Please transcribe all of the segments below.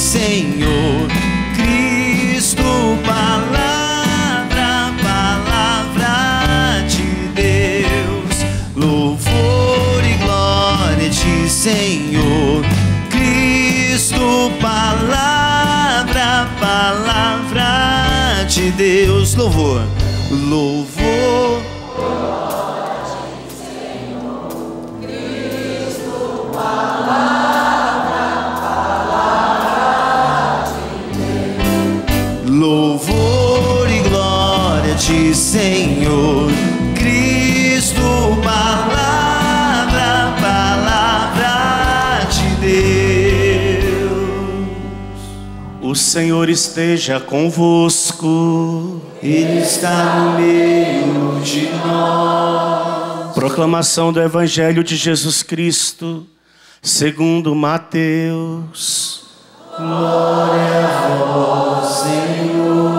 Senhor. Cristo, palavra, palavra de Deus. Louvor e glória a ti, Senhor. Cristo, palavra, palavra de Deus. Louvor, louvor. Louvor e glória a ti, Senhor. Cristo, palavra, palavra de Deus. O Senhor esteja convosco. Ele está no meio de nós. Proclamação do Evangelho de Jesus Cristo segundo Mateus. Glória a vós, Senhor.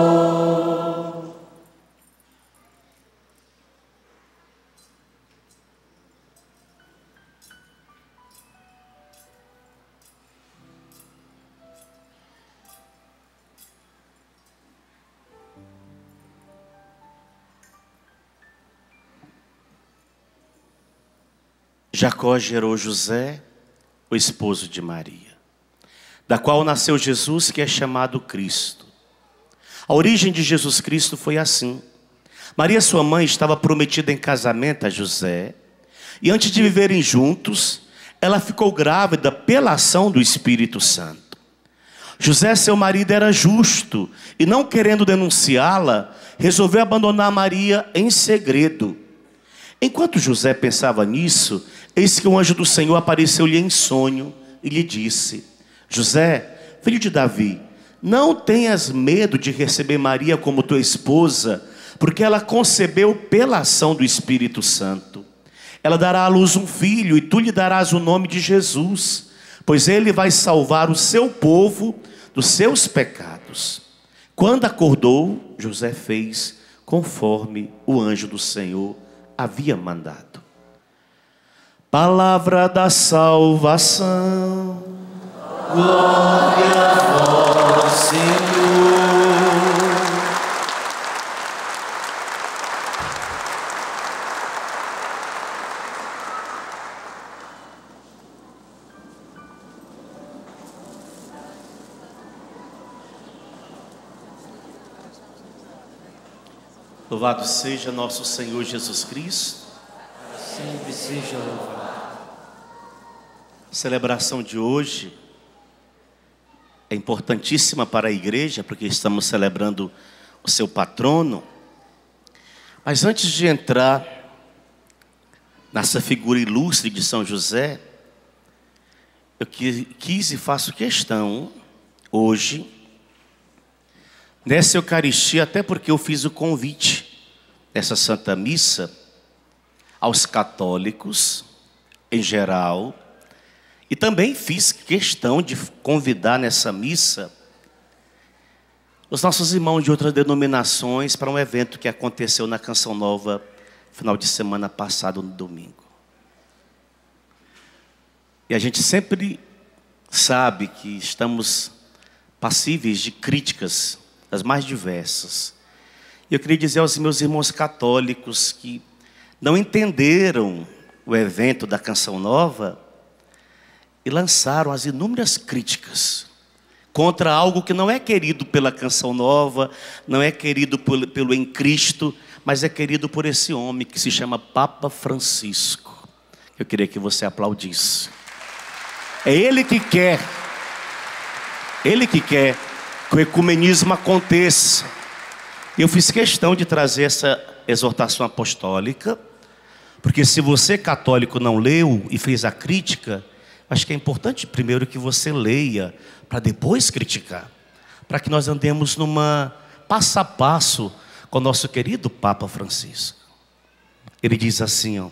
Jacó gerou José, o esposo de Maria, da qual nasceu Jesus, que é chamado Cristo. A origem de Jesus Cristo foi assim. Maria, sua mãe, estava prometida em casamento a José, e antes de viverem juntos, ela ficou grávida pela ação do Espírito Santo. José, seu marido, era justo, e não querendo denunciá-la, resolveu abandonar Maria em segredo. Enquanto José pensava nisso, eis que o anjo do Senhor apareceu-lhe em sonho e lhe disse: José, filho de Davi, não tenhas medo de receber Maria como tua esposa, porque ela concebeu pela ação do Espírito Santo. Ela dará à luz um filho, e tu lhe darás o nome de Jesus, pois ele vai salvar o seu povo dos seus pecados. Quando acordou, José fez conforme o anjo do Senhor havia mandado. Palavra da salvação. Glória a vós, Senhor. Louvado seja nosso Senhor Jesus Cristo. Sempre seja louvado. A celebração de hoje é importantíssima para a igreja, porque estamos celebrando o seu patrono. Mas antes de entrar nessa figura ilustre de São José, eu quis e faço questão hoje, nessa Eucaristia, até porque eu fiz o convite dessa Santa Missa aos católicos em geral, e também fiz questão de convidar nessa missa os nossos irmãos de outras denominações para um evento que aconteceu na Canção Nova final de semana passado, no domingo. E a gente sempre sabe que estamos passíveis de críticas das mais diversas. E eu queria dizer aos meus irmãos católicos que não entenderam o evento da Canção Nova e lançaram as inúmeras críticas contra algo que não é querido pela Canção Nova, não é querido pelo Em Cristo, mas é querido por esse homem que se chama Papa Francisco. Eu queria que você aplaudisse. É ele que quer que o ecumenismo aconteça. Eu fiz questão de trazer essa exortação apostólica, porque se você católico não leu e fez a crítica, acho que é importante primeiro que você leia, para depois criticar, para que nós andemos numa passo a passo com o nosso querido Papa Francisco. Ele diz assim, ó: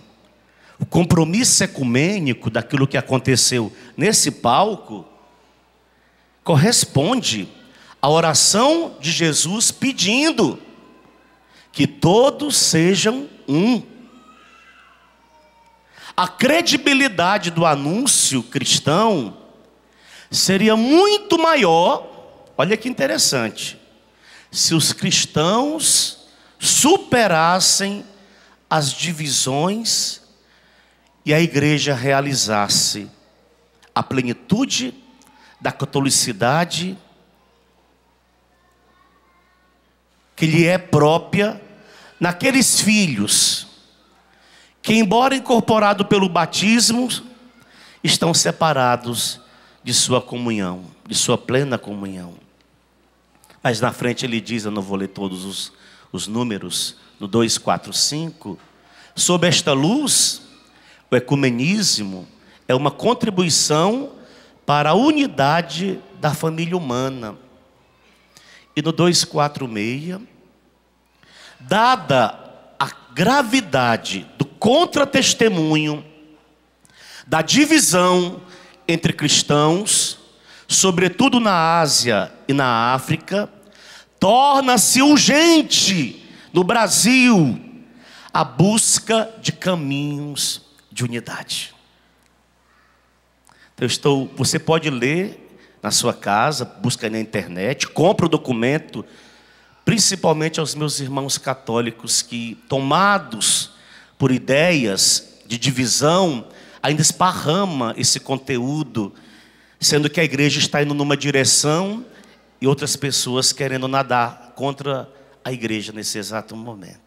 o compromisso ecumênico daquilo que aconteceu nesse palco corresponde à oração de Jesus pedindo que todos sejam um. A credibilidade do anúncio cristão seria muito maior, olha que interessante, se os cristãos superassem as divisões e a igreja realizasse a plenitude da catolicidade que lhe é própria naqueles filhos que, embora incorporados pelo batismo, estão separados de sua comunhão, de sua plena comunhão. Mas na frente ele diz, eu não vou ler todos os números, no 2:4-5, sob esta luz, o ecumenismo é uma contribuição para a unidade da família humana. E no 2:4-6, dada a gravidade do contra-testemunho, da divisão entre cristãos, sobretudo na Ásia e na África, torna-se urgente no Brasil a busca de caminhos de unidade. Então, você pode ler na sua casa, busca aí na internet, compra o documento, principalmente aos meus irmãos católicos que, tomados por ideias de divisão, ainda esparrama esse conteúdo, sendo que a igreja está indo numa direção e outras pessoas querendo nadar contra a igreja nesse exato momento.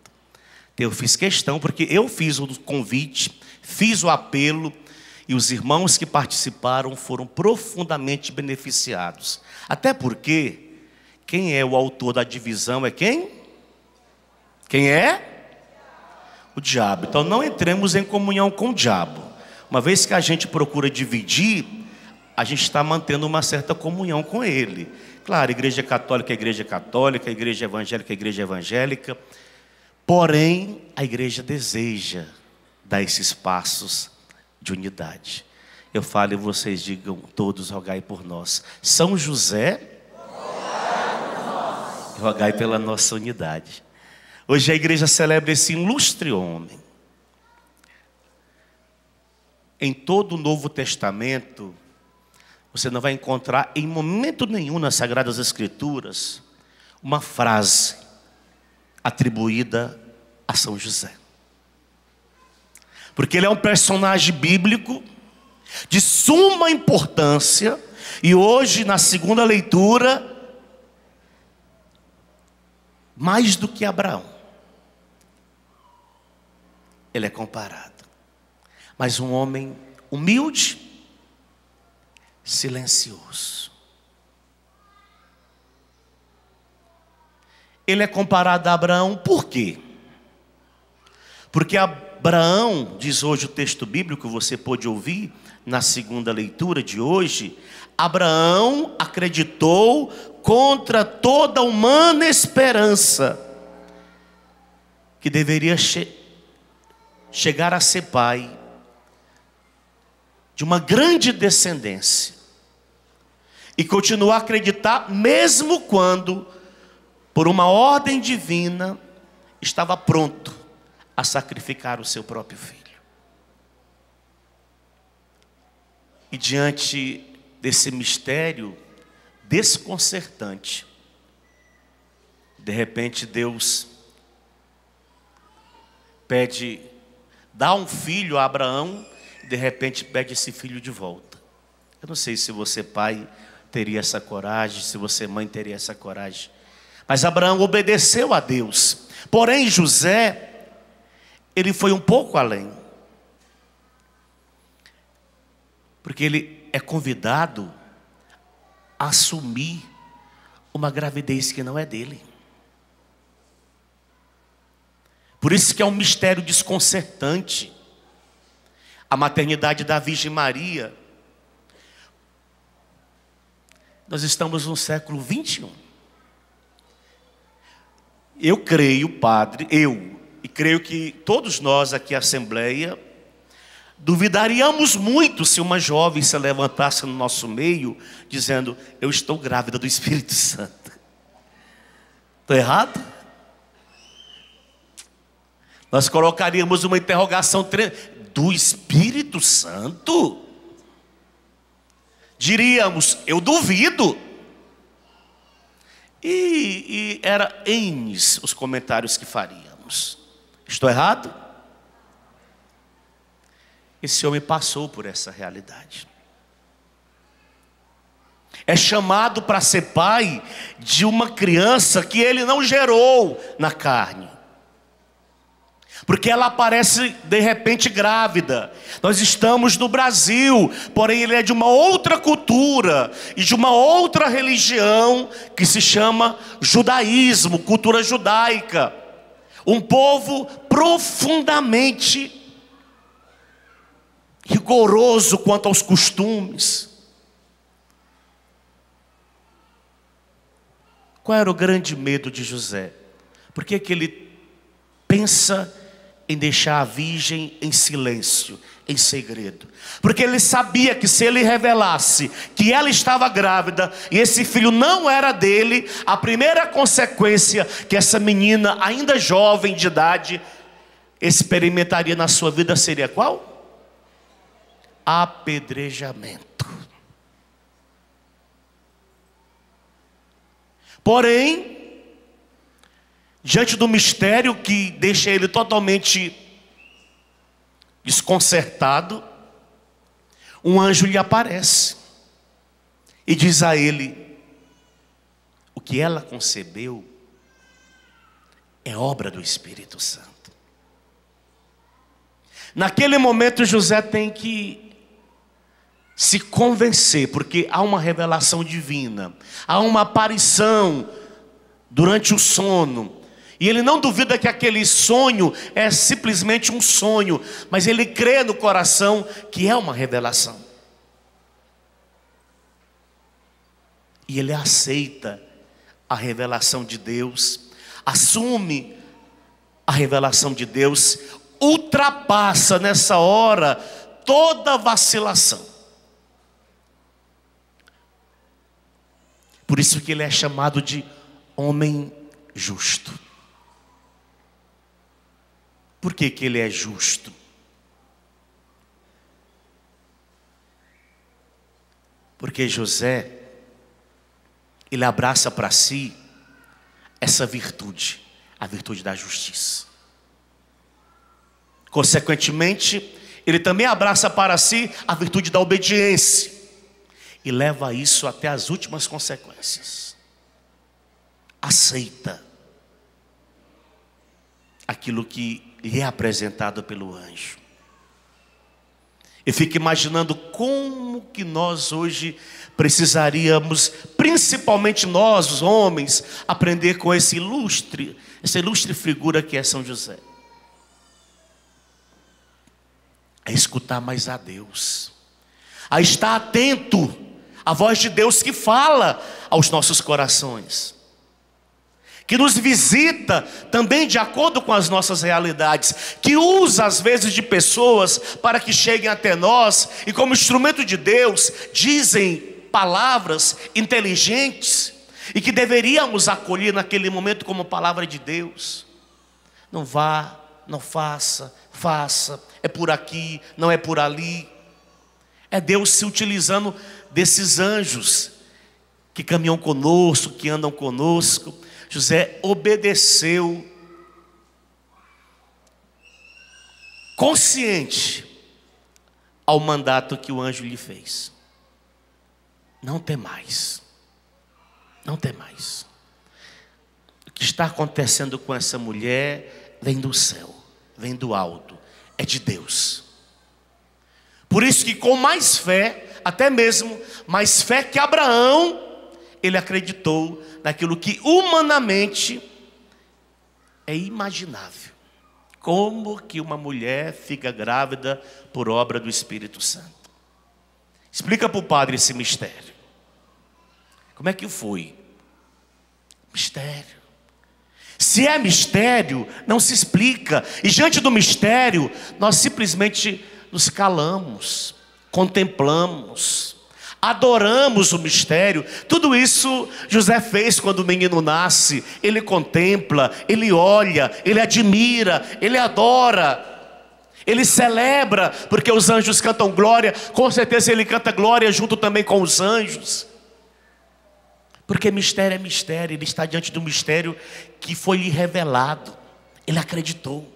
Eu fiz questão, porque eu fiz o convite, fiz o apelo, e os irmãos que participaram foram profundamente beneficiados. Até porque, quem é o autor da divisão é quem? Quem é? O diabo. Então não entremos em comunhão com o diabo. Uma vez que a gente procura dividir, a gente está mantendo uma certa comunhão com ele. Claro, igreja católica é igreja católica, igreja evangélica é igreja evangélica. Porém, a igreja deseja dar esses passos de unidade. Eu falo e vocês digam todos, rogai por nós. São José, rogai pela nossa unidade. Hoje a igreja celebra esse ilustre homem. Em todo o Novo Testamento, você não vai encontrar em momento nenhum nas Sagradas Escrituras uma frase atribuída a São José. Porque ele é um personagem bíblico de suma importância. E hoje, na segunda leitura, mais do que Abraão, ele é comparado. Mas um homem humilde, silencioso. Ele é comparado a Abraão por quê? Porque Abraão, diz hoje o texto bíblico, você pôde ouvir na segunda leitura de hoje, Abraão acreditou contra toda humana esperança que deveria chegar a ser pai de uma grande descendência, e continuar a acreditar mesmo quando, por uma ordem divina, estava pronto a sacrificar o seu próprio filho. E diante desse mistério desconcertante, de repente Deus pede, dá um filho a Abraão, e de repente pede esse filho de volta. Eu não sei se você, pai, teria essa coragem, se você, mãe, teria essa coragem. Mas Abraão obedeceu a Deus. Porém, José, ele foi um pouco além. Porque ele é convidado a assumir uma gravidez que não é dele. Por isso que é um mistério desconcertante a maternidade da Virgem Maria. Nós estamos no século 21. Eu creio, padre, e creio que todos nós aqui, a Assembleia, duvidaríamos muito se uma jovem se levantasse no nosso meio, dizendo, eu estou grávida do Espírito Santo. Estou errado? Nós colocaríamos uma interrogação do Espírito Santo? Diríamos, eu duvido. E era N os comentários que faríamos. Estou errado? Esse homem passou por essa realidade. É chamado para ser pai de uma criança que ele não gerou na carne. Porque ela aparece de repente grávida. Nós estamos no Brasil, porém ele é de uma outra cultura e de uma outra religião que se chama judaísmo, cultura judaica. Um povo profundamente rigoroso quanto aos costumes. Qual era o grande medo de José? Por que ele pensa em deixar a virgem em silêncio, em segredo? Porque ele sabia que se ele revelasse que ela estava grávida e esse filho não era dele, a primeira consequência que essa menina, ainda jovem de idade, experimentaria na sua vida seria qual? Apedrejamento. Porém, diante do mistério que deixa ele totalmente desconcertado, um anjo lhe aparece e diz a ele: o que ela concebeu é obra do Espírito Santo. Naquele momento José tem que se convencer, porque há uma revelação divina, há uma aparição durante o sono, e ele não duvida que aquele sonho é simplesmente um sonho, mas ele crê no coração que é uma revelação. E ele aceita a revelação de Deus, assume a revelação de Deus, ultrapassa nessa hora toda vacilação. Por isso que ele é chamado de homem justo. Por que ele é justo? Porque José, ele abraça para si essa virtude, a virtude da justiça. Consequentemente, ele também abraça para si a virtude da obediência. E leva isso até as últimas consequências. Aceita aquilo que lhe é apresentado pelo anjo. E fica imaginando como que nós hoje precisaríamos, principalmente nós, os homens, aprender com essa ilustre figura que é São José. É escutar mais a Deus, a estar atento à voz de Deus que fala aos nossos corações, que nos visita também de acordo com as nossas realidades, que usa às vezes de pessoas para que cheguem até nós e como instrumento de Deus dizem palavras inteligentes e que deveríamos acolher naquele momento como palavra de Deus. Não vá, não faça, faça, é por aqui, não é por ali. É Deus se utilizando desses anjos que caminham conosco, que andam conosco. José obedeceu, consciente ao mandato que o anjo lhe fez. Não temais, não temais. O que está acontecendo com essa mulher vem do céu, vem do alto, é de Deus. Por isso que com mais fé, até mesmo mais fé que Abraão, ele acreditou naquilo que humanamente é imaginável. Como que uma mulher fica grávida por obra do Espírito Santo? Explica para o padre esse mistério. Como é que foi? Mistério. Se é mistério, não se explica. E diante do mistério, nós simplesmente nos calamos, contemplamos, adoramos o mistério. Tudo isso José fez quando o menino nasce. Ele contempla, ele olha, ele admira, ele adora. Ele celebra, porque os anjos cantam glória. Com certeza ele canta glória junto também com os anjos. Porque mistério é mistério. Ele está diante do mistério que foi lhe revelado. Ele acreditou.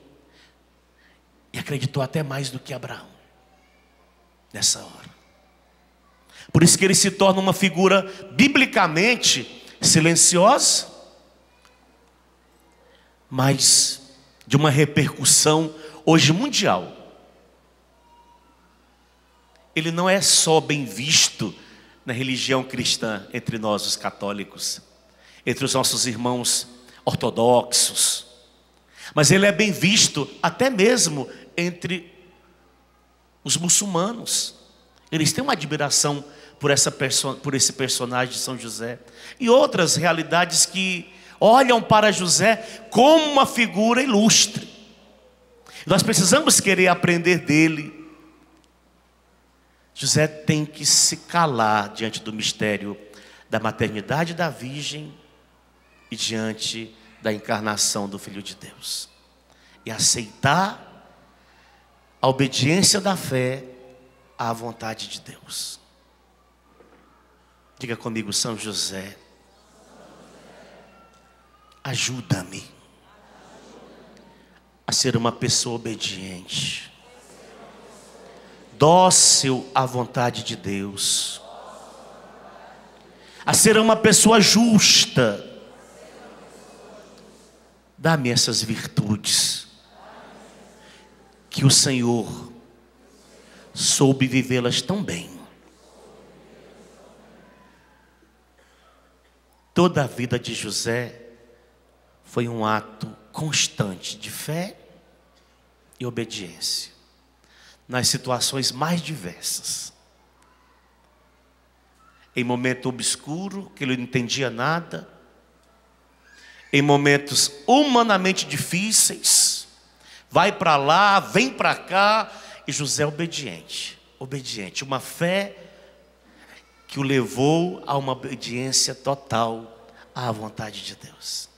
E acreditou até mais do que Abraão nessa hora. Por isso que ele se torna uma figura biblicamente silenciosa, mas de uma repercussão hoje mundial. Ele não é só bem visto na religião cristã entre nós os católicos, entre os nossos irmãos ortodoxos, mas ele é bem visto até mesmo entre os muçulmanos. Eles têm uma admiração por esse personagem de São José. E outras realidades que olham para José como uma figura ilustre. Nós precisamos querer aprender dele. José tem que se calar diante do mistério da maternidade da Virgem e diante da encarnação do Filho de Deus. E aceitar a obediência da fé à vontade de Deus. Diga comigo: São José, ajuda-me a ser uma pessoa obediente, dócil à vontade de Deus, a ser uma pessoa justa. Dá-me essas virtudes que o Senhor soube vivê-las tão bem. Toda a vida de José foi um ato constante de fé e obediência, nas situações mais diversas. Em momento obscuro, que ele não entendia nada, em momentos humanamente difíceis, vai para lá, vem para cá, e José é obediente, uma fé que o levou a uma obediência total à vontade de Deus.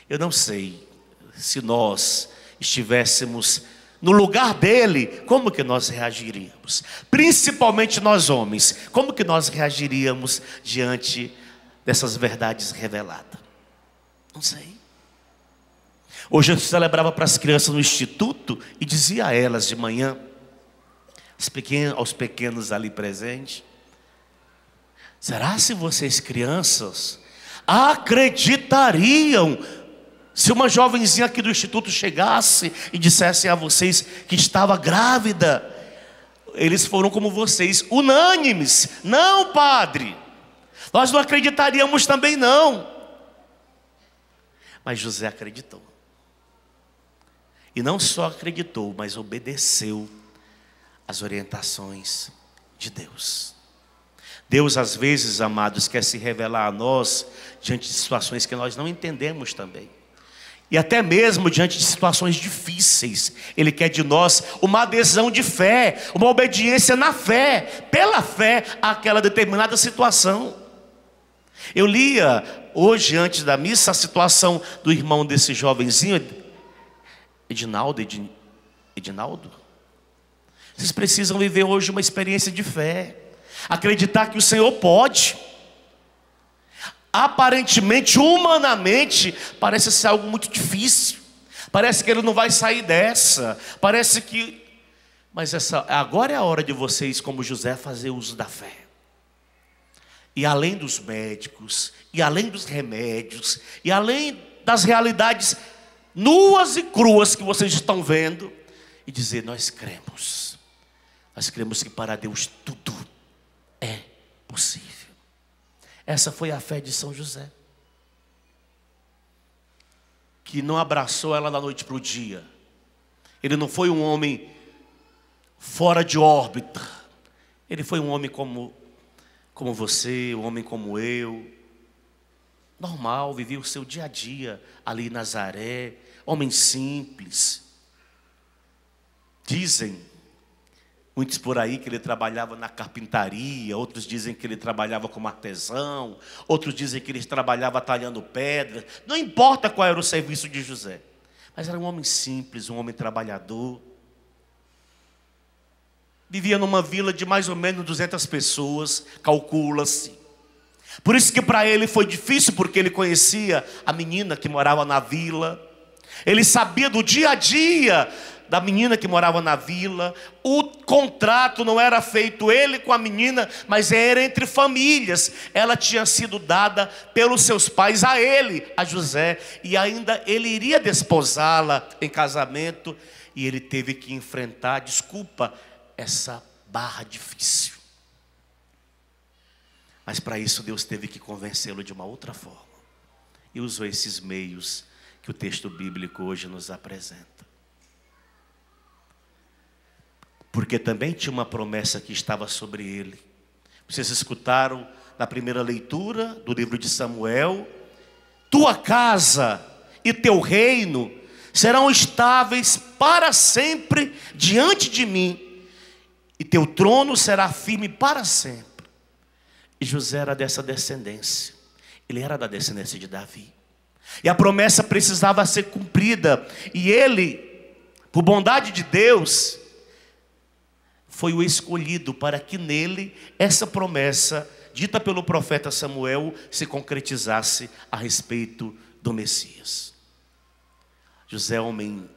Eu não sei se nós estivéssemos no lugar dele, como que nós reagiríamos? Principalmente nós homens, como que nós reagiríamos diante dessas verdades reveladas? Não sei. Hoje eu celebrava para as crianças no instituto e dizia a elas de manhã, aos pequenos ali presentes: será se vocês crianças acreditariam se uma jovenzinha aqui do instituto chegasse e dissesse a vocês que estava grávida? Eles foram como vocês, unânimes: não, padre, nós não acreditaríamos também não. Mas José acreditou. E não só acreditou, mas obedeceu às orientações de Deus. Deus, às vezes, amados, quer se revelar a nós diante de situações que nós não entendemos também. E até mesmo diante de situações difíceis. Ele quer de nós uma adesão de fé, uma obediência na fé, pela fé àquela determinada situação. Eu lia hoje, antes da missa, a situação do irmão desse jovenzinho, Edinaldo. Vocês precisam viver hoje uma experiência de fé, acreditar que o Senhor pode. Aparentemente, humanamente, parece ser algo muito difícil, parece que ele não vai sair dessa, mas agora é a hora de vocês, como José, fazer uso da fé. E além dos médicos, e além dos remédios, e além das realidades nuas e cruas que vocês estão vendo, e dizer: nós cremos que para Deus tudo é possível. Essa foi a fé de São José, que não abraçou ela da noite para o dia. Ele não foi um homem fora de órbita. Ele foi um homem como você, um homem como eu, normal, vivia o seu dia a dia ali em Nazaré, homem simples. Dizem muitos por aí que ele trabalhava na carpintaria, outros dizem que ele trabalhava como artesão, outros dizem que ele trabalhava talhando pedras. Não importa qual era o serviço de José, Mas era um homem simples, um homem trabalhador. Vivia numa vila de mais ou menos 200 pessoas, calcula-se. Por isso que para ele foi difícil, porque ele conhecia a menina que morava na vila. Ele sabia do dia a dia da menina que morava na vila. O contrato não era feito ele com a menina, mas era entre famílias. Ela tinha sido dada pelos seus pais a ele, a José. E ainda ele iria desposá-la em casamento. E ele teve que enfrentar, essa barra difícil. Mas para isso Deus teve que convencê-lo de uma outra forma. E usou esses meios que o texto bíblico hoje nos apresenta. Porque também tinha uma promessa que estava sobre ele. Vocês escutaram na primeira leitura do livro de Samuel: tua casa e teu reino serão estáveis para sempre diante de mim, e teu trono será firme para sempre. E José era dessa descendência. Ele era da descendência de Davi. E a promessa precisava ser cumprida. E ele, por bondade de Deus, foi o escolhido para que nele essa promessa, dita pelo profeta Samuel, se concretizasse a respeito do Messias. José, homem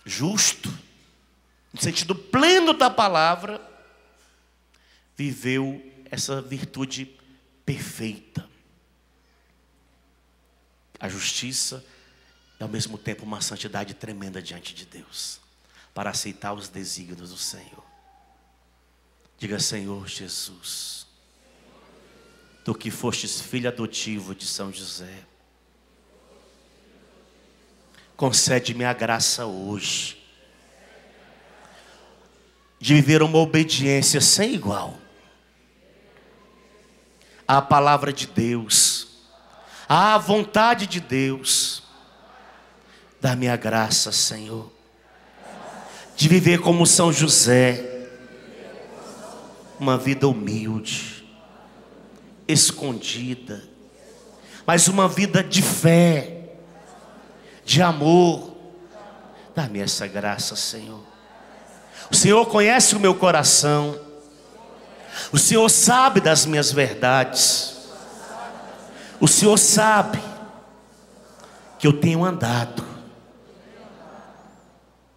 justo, no sentido pleno da palavra, viveu essa virtude perfeita. A justiça e ao mesmo tempo uma santidade tremenda diante de Deus, para aceitar os desígnios do Senhor. Diga: Senhor Jesus, tu que fostes filho adotivo de São José, concede-me a graça hoje de viver uma obediência sem igual à palavra de Deus, à vontade de Deus. Dá-me a graça, Senhor, de viver como São José, uma vida humilde, escondida, mas uma vida de fé, de amor. Dá-me essa graça, Senhor. O Senhor conhece o meu coração. O Senhor sabe das minhas verdades. O Senhor sabe que eu tenho andado,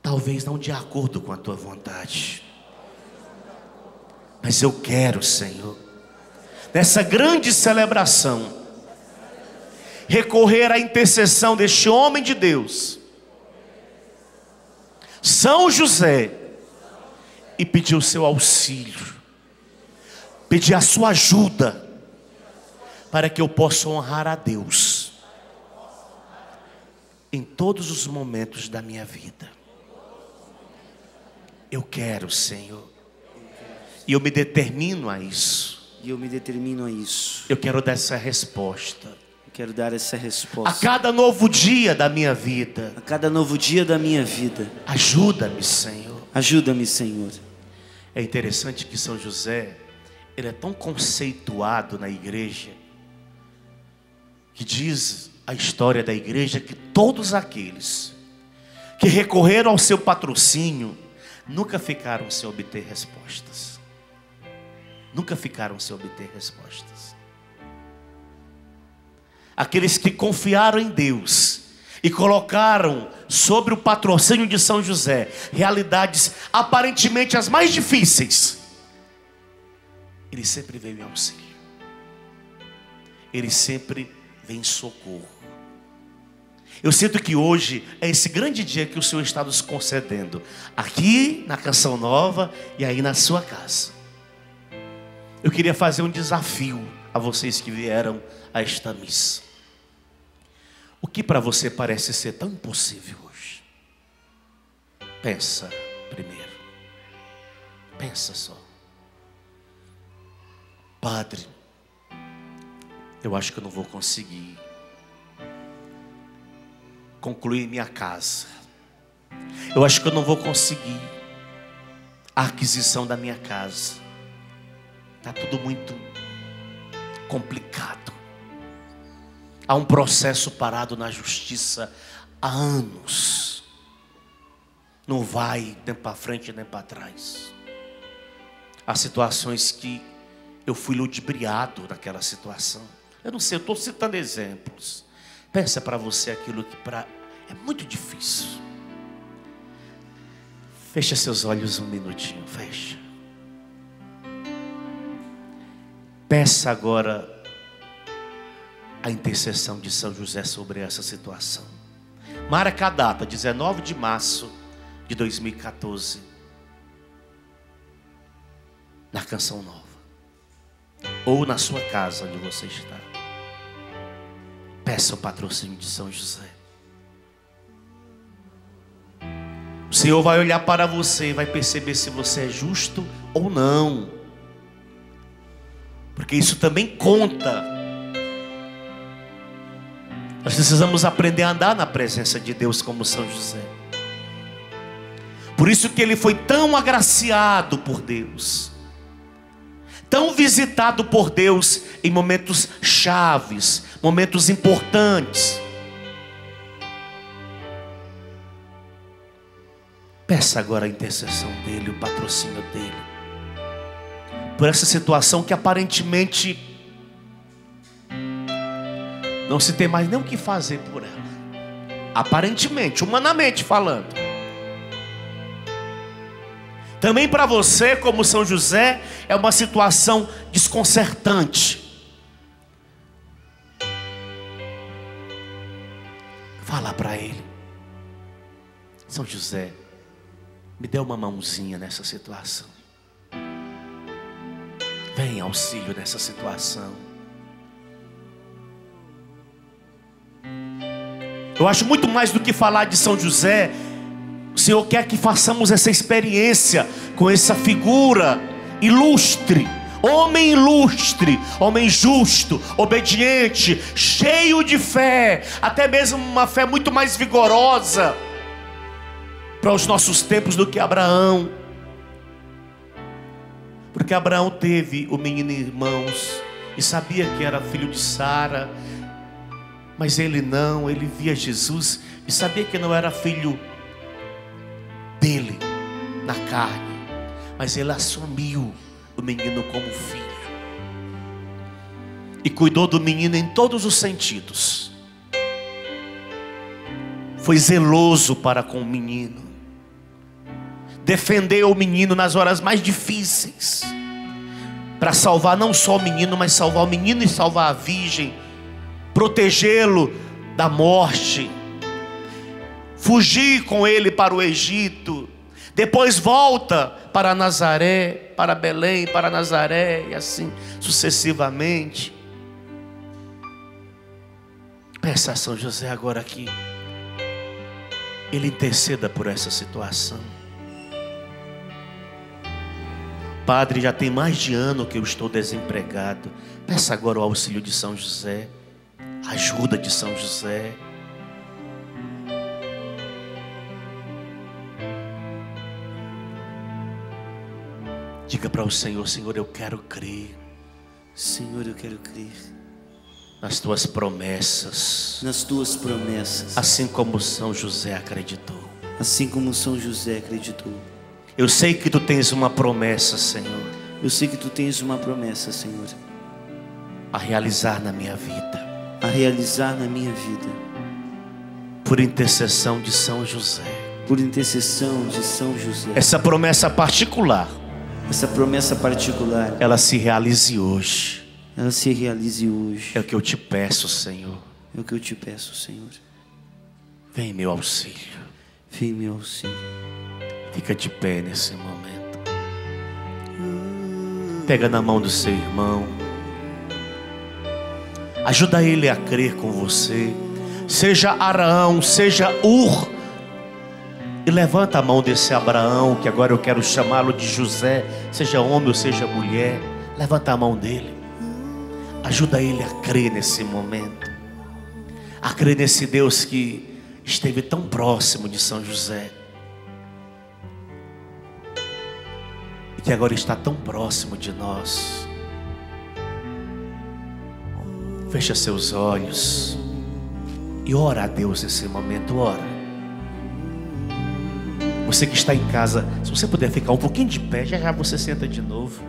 talvez não de acordo com a tua vontade, mas eu quero, Senhor, nessa grande celebração, recorrer à intercessão deste homem de Deus, São José, e pedir o seu auxílio, pedir a sua ajuda, para que eu possa honrar a Deus em todos os momentos da minha vida. Eu quero, Senhor, e eu me determino a isso. Eu quero dar essa resposta. Quero dar essa resposta. A cada novo dia da minha vida. A cada novo dia da minha vida. Ajuda-me, Senhor. Ajuda-me, Senhor. É interessante que São José, ele é tão conceituado na igreja, que diz a história da igreja que todos aqueles que recorreram ao seu patrocínio nunca ficaram sem obter respostas. Nunca ficaram sem obter respostas. Aqueles que confiaram em Deus e colocaram sobre o patrocínio de São José realidades aparentemente as mais difíceis, ele sempre veio em auxílio. Ele sempre vem em socorro. Eu sinto que hoje é esse grande dia que o Senhor está nos concedendo, aqui na Canção Nova e aí na sua casa. Eu queria fazer um desafio a vocês que vieram a esta missa. O que para você parece ser tão impossível hoje? Pensa primeiro. Pensa só. Padre, eu acho que eu não vou conseguir concluir minha casa. Eu acho que eu não vou conseguir a aquisição da minha casa. Está tudo muito complicado. Há um processo parado na justiça há anos. Não vai nem para frente nem para trás. Há situações que eu fui ludibriado naquela situação. Eu não sei, eu estou citando exemplos. Pensa para você aquilo que é muito difícil. Fecha seus olhos um minutinho, fecha. Peça agora a intercessão de São José sobre essa situação. Marca a data, 19 de março de 2014. Na Canção Nova. Ou na sua casa onde você está. Peça o patrocínio de São José. O Senhor vai olhar para você e vai perceber se você é justo ou não. Porque isso também conta. Nós precisamos aprender a andar na presença de Deus como São José. Por isso que ele foi tão agraciado por Deus, tão visitado por Deus em momentos chaves, momentos importantes. Peça agora a intercessão dele, o patrocínio dele, por essa situação que aparentemente não se tem mais nem o que fazer por ela. Aparentemente, humanamente falando. Também para você, como São José, é uma situação desconcertante. Fala para ele: São José, me dê uma mãozinha nessa situação. Vem auxílio nessa situação. Eu acho muito mais do que falar de São José. O Senhor quer que façamos essa experiência com essa figura ilustre, homem justo, obediente, cheio de fé, até mesmo uma fé muito mais vigorosa para os nossos tempos do que Abraão. Porque Abraão teve o menino em irmãos e sabia que era filho de Sara, mas ele não, ele via Jesus e sabia que não era filho dele na carne, mas ele assumiu o menino como filho e cuidou do menino em todos os sentidos. Foi zeloso para com o menino, defendeu o menino nas horas mais difíceis, para salvar não só o menino, mas salvar o menino e salvar a virgem, protegê-lo da morte, fugir com ele para o Egito, depois volta para Nazaré, para Belém, para Nazaré, e assim sucessivamente. Peça a São José agora que ele interceda por essa situação. Padre, já tem mais de ano que eu estou desempregado. Peça agora o auxílio de São José, a ajuda de São José. Diga para o Senhor: Senhor, eu quero crer. Senhor, eu quero crer nas tuas promessas. nas tuas promessas, Assim como São José acreditou. assim como São José acreditou. Eu sei que tu tens uma promessa, Senhor, Eu sei que tu tens uma promessa, Senhor, a realizar na minha vida, a realizar na minha vida, por intercessão de São José. por intercessão de São José. Essa promessa particular, Essa promessa particular, ela se realize hoje. ela se realize hoje. É o que eu te peço, Senhor. É o que eu te peço, Senhor. Vem em meu auxílio. Vem em meu auxílio. Fica de pé nesse momento. Pega na mão do seu irmão. Ajuda ele a crer com você. Seja Araão, seja Ur. E levanta a mão desse Abraão, que agora eu quero chamá-lo de José. Seja homem ou seja mulher. Levanta a mão dele. Ajuda ele a crer nesse momento. A crer nesse Deus que esteve tão próximo de São José. E que agora está tão próximo de nós. Fecha seus olhos. E ora a Deus nesse momento, ora. Você que está em casa, se você puder ficar um pouquinho de pé, já já você senta de novo.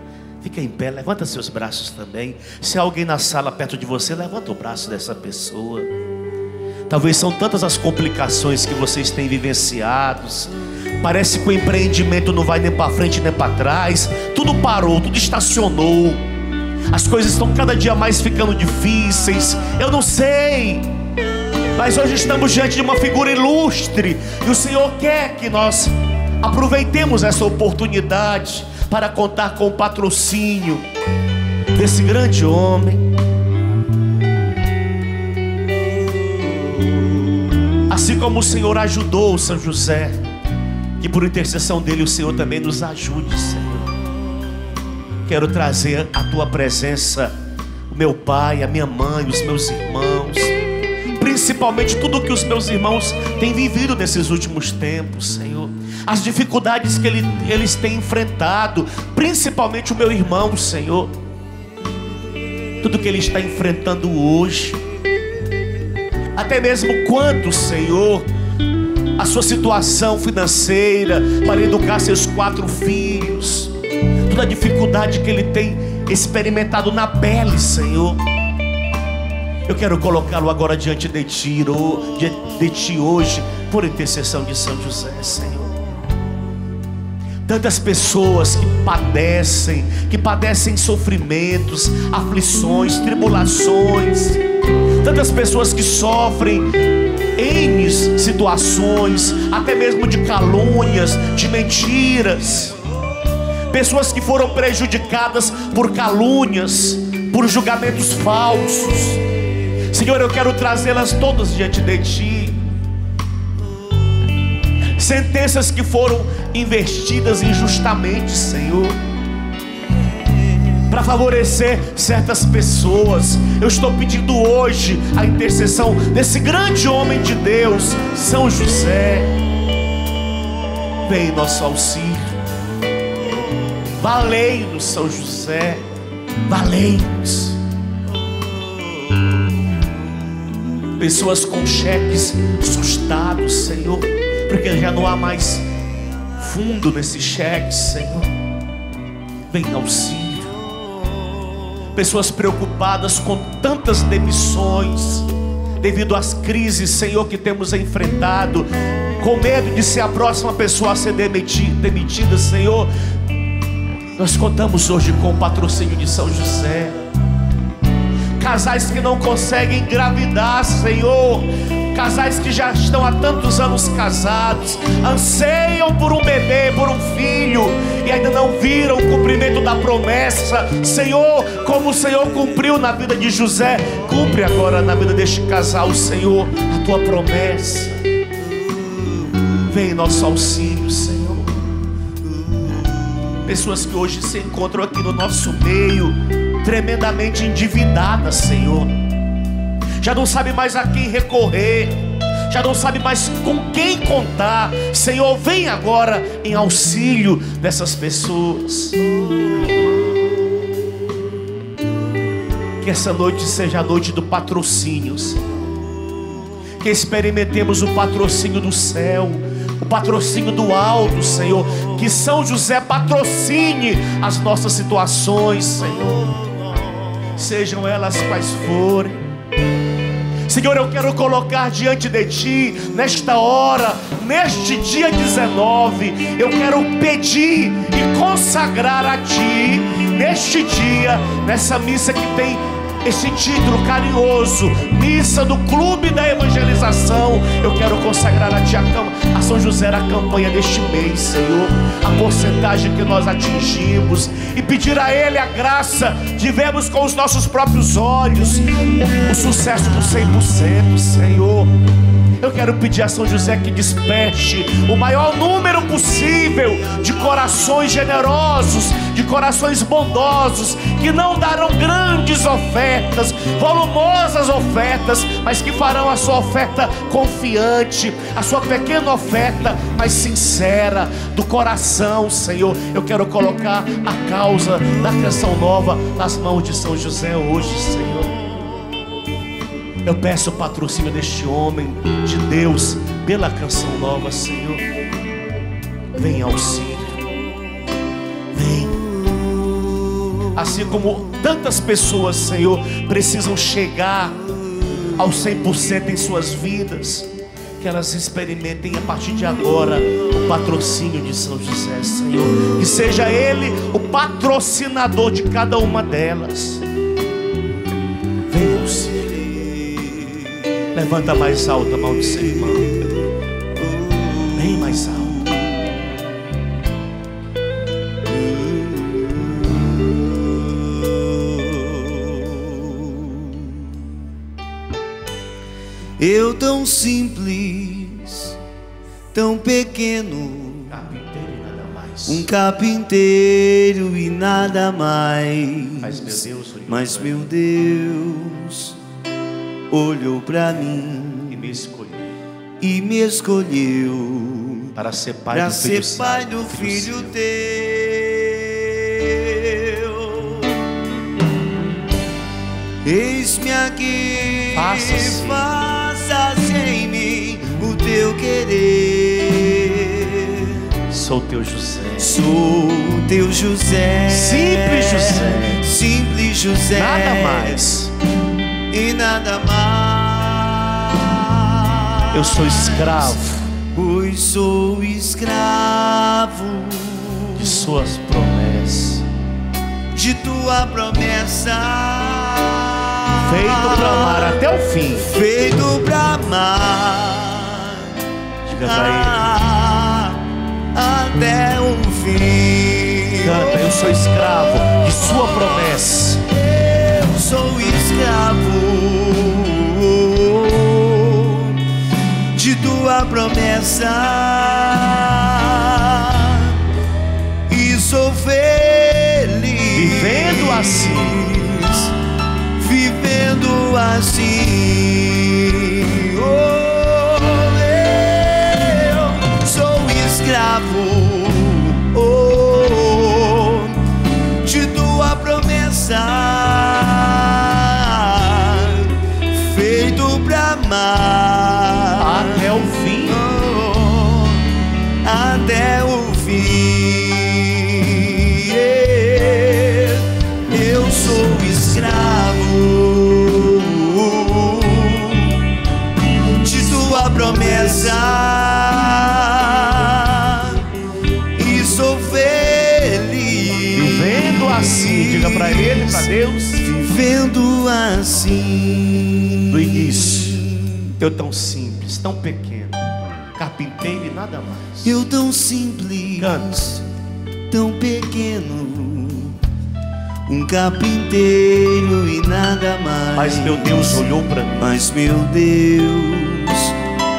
Fica em pé, levanta seus braços também. Se há alguém na sala perto de você, levanta o braço dessa pessoa. Talvez são tantas as complicações que vocês têm vivenciados. Parece que o empreendimento não vai nem para frente nem para trás. Tudo parou, tudo estacionou. As coisas estão cada dia mais ficando difíceis. Eu não sei, mas hoje estamos diante de uma figura ilustre. E o Senhor quer que nós aproveitemos essa oportunidade para contar com o patrocínio desse grande homem. Assim como o Senhor ajudou o São José, que por intercessão dele o Senhor também nos ajude, Senhor. Quero trazer à tua presença o meu pai, a minha mãe, os meus irmãos, principalmente tudo que os meus irmãos têm vivido nesses últimos tempos, Senhor. As dificuldades que eles têm enfrentado, principalmente o meu irmão, Senhor. Tudo que ele está enfrentando hoje. Até mesmo quanto, Senhor, a sua situação financeira para educar seus 4 filhos. Toda a dificuldade que ele tem experimentado na pele, Senhor. Eu quero colocá-lo agora diante de ti hoje, por intercessão de São José, Senhor. Tantas pessoas que padecem sofrimentos, aflições, tribulações. Tantas pessoas que sofrem N situações, até mesmo de calúnias, de mentiras. Pessoas que foram prejudicadas por calúnias, por julgamentos falsos. Senhor, eu quero trazê-las todas diante de ti. Sentenças que foram investidas injustamente, Senhor, para favorecer certas pessoas. Eu estou pedindo hoje a intercessão desse grande homem de Deus, São José. Vem em nosso auxílio. Valei-nos, São José. Valei-nos. Pessoas com cheques assustados, Senhor, porque já não há mais fundo nesse cheque, Senhor. Vem em auxílio. Pessoas preocupadas com tantas demissões, devido às crises, Senhor, que temos enfrentado, com medo de ser a próxima pessoa a ser demitida, Senhor. Nós contamos hoje com o patrocínio de São José. Casais que não conseguem engravidar, Senhor. Casais que já estão há tantos anos casados, anseiam por um bebê, por um filho, e ainda não viram o cumprimento da promessa. Senhor, como o Senhor cumpriu na vida de José, cumpre agora na vida deste casal, Senhor, a tua promessa. Vem em nosso auxílio, Senhor. Pessoas que hoje se encontram aqui no nosso meio, tremendamente endividadas, Senhor. Já não sabe mais a quem recorrer, já não sabe mais com quem contar. Senhor, vem agora em auxílio dessas pessoas. Que essa noite seja a noite do patrocínio, Senhor. Que experimentemos o patrocínio do céu, o patrocínio do alto, Senhor. Que São José patrocine as nossas situações, Senhor, sejam elas quais forem. Senhor, eu quero colocar diante de ti, nesta hora, neste dia 19, eu quero pedir e consagrar a ti, neste dia, nessa missa que tem esse título carinhoso, Missa do Clube da Evangelização. Eu quero consagrar a ti a São José a campanha deste mês, Senhor, a porcentagem que nós atingimos, e pedir a Ele a graça de vermos com os nossos próprios olhos o sucesso do 100%, Senhor. Eu quero pedir a São José que desperte o maior número possível de corações generosos, de corações bondosos, que não darão grandes ofertas, volumosas ofertas, mas que farão a sua oferta confiante, a sua pequena oferta, mas sincera, do coração, Senhor. Eu quero colocar a causa da Canção Nova nas mãos de São José hoje, Senhor. Eu peço o patrocínio deste homem de Deus pela canção nova, Senhor. Vem auxílio, vem. Assim como tantas pessoas, Senhor, precisam chegar ao 100% em suas vidas, que elas experimentem a partir de agora o patrocínio de São José, Senhor. Que seja Ele o patrocinador de cada uma delas. Vem auxílio. Levanta mais alto a mão do seu irmão. Bem mais alto. Eu tão simples, tão pequeno, Carpinteiro e nada mais. um carpinteiro e nada mais. Mas meu Deus olhou pra Olhou pra mim e me escolheu para ser pai para do ser filho, pai do filho teu. Eis-me aqui, Faça-se. faça-se em mim o teu querer. Sou teu José. Sou teu José, Simples José. simples José, Nada mais. e nada mais. Eu sou escravo pois sou escravo de suas promessas. de tua promessa, Feito pra amar até o fim. feito pra amar Diga pra até o fim. ele. Canta, eu sou escravo de sua promessa. Eu sou escravo de tua promessa e sou feliz Vivendo assim. vivendo assim. Oh, eu sou escravo de tua promessa, feito pra amar Até o fim. até o fim. Eu sou escravo de tua promessa e sou feliz Vivendo assim. Diga pra ele, pra Deus. vivendo assim. Do início, eu tão simples, tão pequeno, carpinteiro e nada mais. Eu tão simples, Canta. tão pequeno, um carpinteiro e nada mais. Mas meu Deus olhou pra mim Mas meu Deus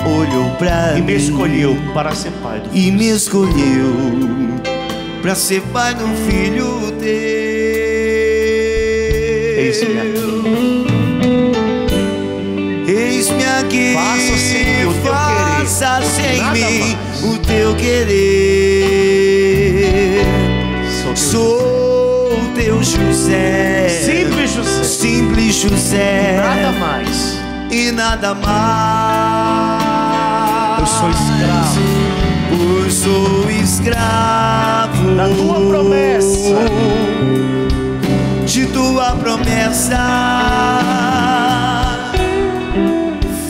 olhou pra e mim me escolheu para ser pai do e filho. me escolheu pra ser pai do filho teu. Eis-me aqui. Eis-me aqui, Faça-se em mim o teu querer. faça-se em Nada mim mais. o teu querer. Sou teu Sou teu José, simples José. simples José, Nada mais. e nada mais. Eu sou escravo pois sou escravo da tua promessa. de tua promessa,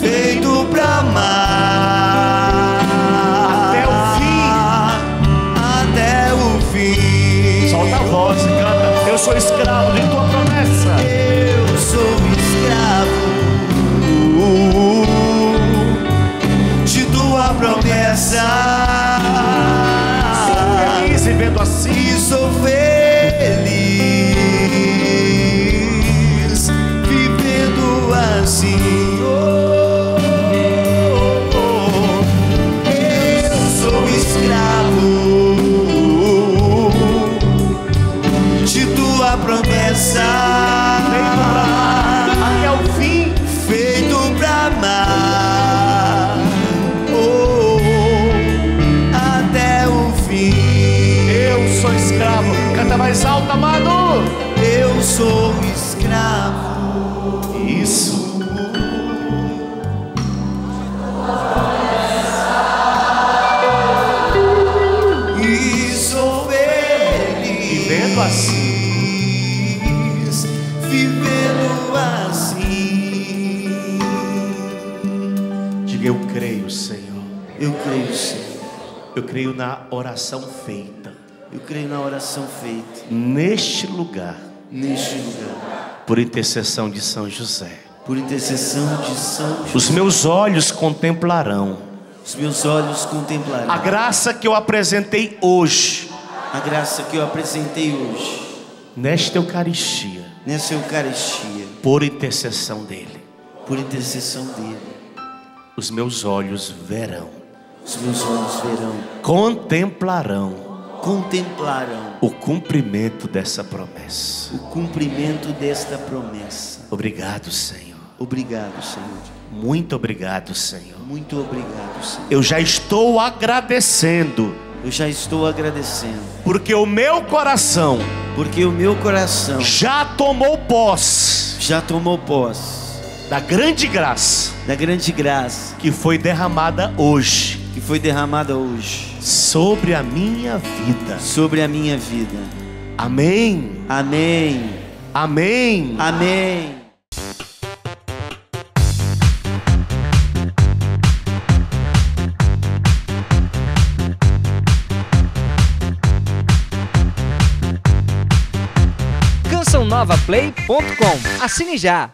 feito pra amar Até o até o fim. Solta a voz e canta. Eu sou escravo de tua promessa. Eu sou escravo de tua promessa. Sou feliz vivendo assim. E sou feliz vivendo assim. Eu sou escravo de tua promessa, Até o fim. feito pra amar até o fim. Eu sou escravo. Canta mais alto, amado. Eu sou escravo Isso. vivendo assim, vivendo assim. Diga, eu creio, Senhor. Eu creio, Senhor. Eu creio na oração feita Eu creio na oração feita neste lugar, neste lugar, por intercessão de São José. por intercessão de São José. Os meus olhos contemplarão Os meus olhos contemplarão a graça que eu apresentei hoje, a graça que eu apresentei hoje, nesta Eucaristia, nessa Eucaristia, por intercessão dele. por intercessão dele. Os meus olhos verão, Os meus olhos verão, contemplarão contemplarão o cumprimento dessa promessa. o cumprimento desta promessa. Obrigado, Senhor. Obrigado, Senhor. Muito obrigado, Senhor. Muito obrigado, Senhor. Eu já estou agradecendo, Eu já estou agradecendo, porque o meu coração porque o meu coração já tomou posse já tomou posse da grande graça da grande graça que foi derramada hoje que foi derramada hoje sobre a minha vida. sobre a minha vida. Amém. Amém. Amém. Amém. cançãonovaplay.com. Assine já.